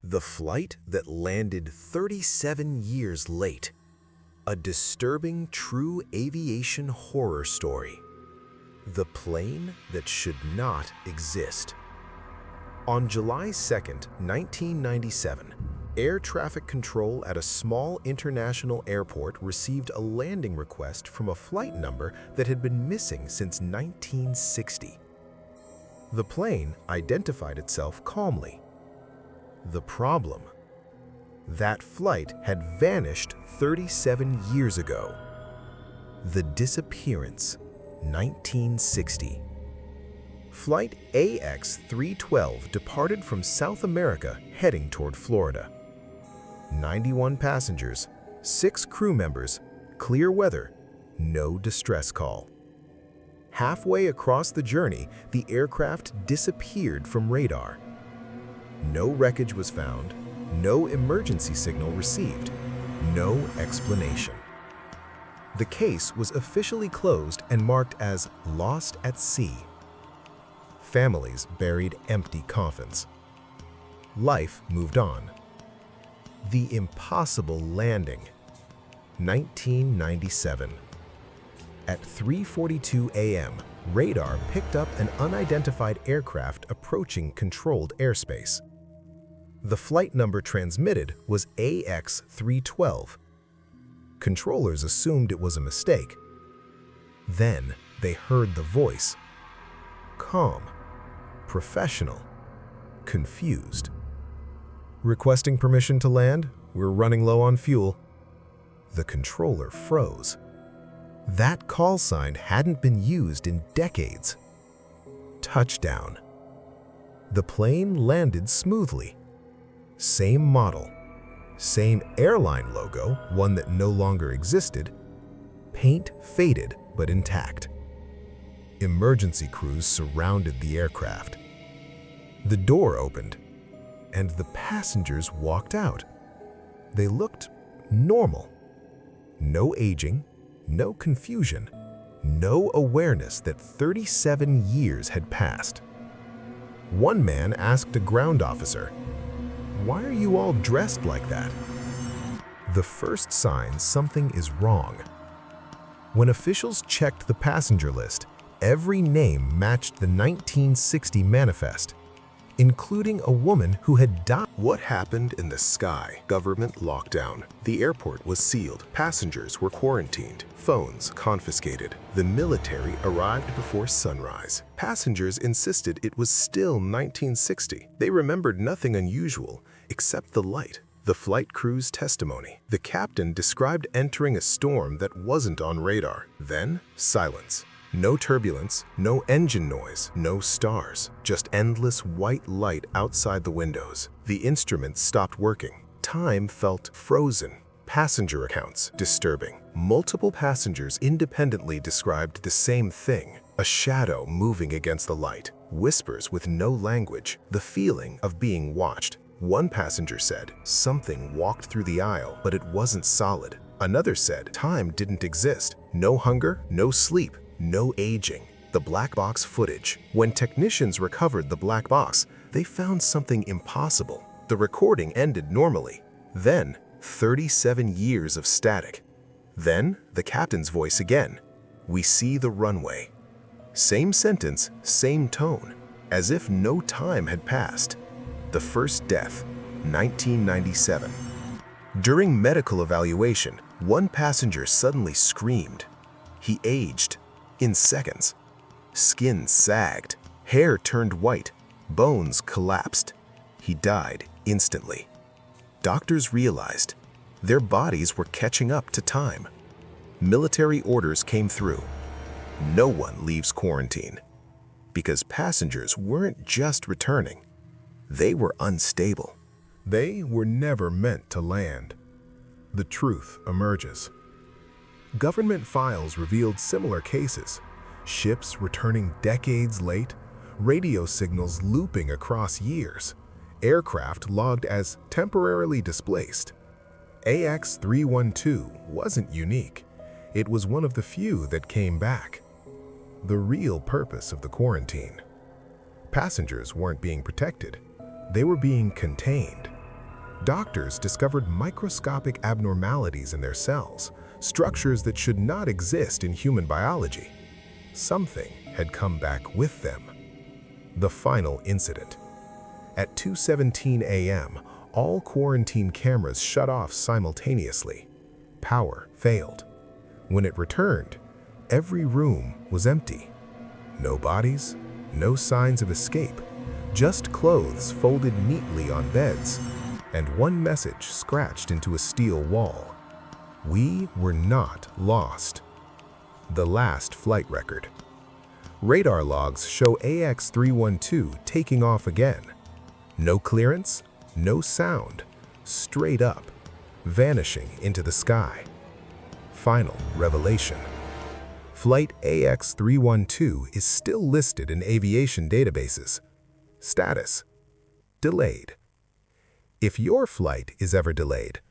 The flight that landed 37 years late. A disturbing true aviation horror story. The plane that should not exist. On July 2nd, 1997, air traffic control at a small international airport received a landing request from a flight number that had been missing since 1960. The plane identified itself calmly. The problem: that flight had vanished 37 years ago. The disappearance, 1960. Flight AX-312 departed from South America heading toward Florida. 91 passengers, 6 crew members, clear weather, no distress call. Halfway across the journey, the aircraft disappeared from radar. No wreckage was found, no emergency signal received, no explanation. The case was officially closed and marked as lost at sea. Families buried empty coffins. Life moved on. The impossible landing. 1997. At 3:42 a.m., radar picked up an unidentified aircraft approaching controlled airspace. The flight number transmitted was AX-312. Controllers assumed it was a mistake. Then they heard the voice. Calm, professional, confused. Requesting permission to land, we're running low on fuel. The controller froze. That call sign hadn't been used in decades. Touchdown. The plane landed smoothly. Same model, same airline logo, one that no longer existed. Paint faded but intact. Emergency crews surrounded the aircraft. The door opened, and the passengers walked out. They looked normal. No aging, no confusion, no awareness that 37 years had passed. One man asked a ground officer, "Why are you all dressed like that?" The first sign something is wrong. When officials checked the passenger list, every name matched the 1960 manifest, including a woman who had died. What happened in the sky? Government lockdown. The airport was sealed. Passengers were quarantined. Phones confiscated. The military arrived before sunrise. Passengers insisted it was still 1960. They remembered nothing unusual except the light. The flight crew's testimony. The captain described entering a storm that wasn't on radar. Then, silence. No turbulence, no engine noise, no stars, just endless white light outside the windows. The instruments stopped working. Time felt frozen. Passenger accounts disturbing. Multiple passengers independently described the same thing. A shadow moving against the light. Whispers with no language. The feeling of being watched. One passenger said, "Something walked through the aisle, but it wasn't solid." Another said, "Time didn't exist. No hunger, no sleep. No aging." The black box footage. When technicians recovered the black box, they found something impossible. The recording ended normally. Then, 37 years of static. Then, the captain's voice again. "We see the runway." Same sentence, same tone, as if no time had passed. The first death, 1997. During medical evaluation, one passenger suddenly screamed. He aged. In seconds. Skin sagged, hair turned white, bones collapsed. He died instantly. Doctors realized their bodies were catching up to time. Military orders came through. No one leaves quarantine. Because passengers weren't just returning. They were unstable. They were never meant to land. The truth emerges. Government files revealed similar cases. Ships returning decades late, radio signals looping across years, aircraft logged as temporarily displaced. AX-312 wasn't unique. It was one of the few that came back. The real purpose of the quarantine. Passengers weren't being protected. They were being contained. Doctors discovered microscopic abnormalities in their cells, structures that should not exist in human biology. Something had come back with them. The final incident. At 2:17 a.m., all quarantine cameras shut off simultaneously. Power failed. When it returned, every room was empty. No bodies, no signs of escape, just clothes folded neatly on beds, and one message scratched into a steel wall. We were not lost. The last flight record. Radar logs show AX-312 taking off again. No clearance, no sound, straight up, vanishing into the sky. Final revelation. Flight AX-312 is still listed in aviation databases. Status: delayed. If your flight is ever delayed,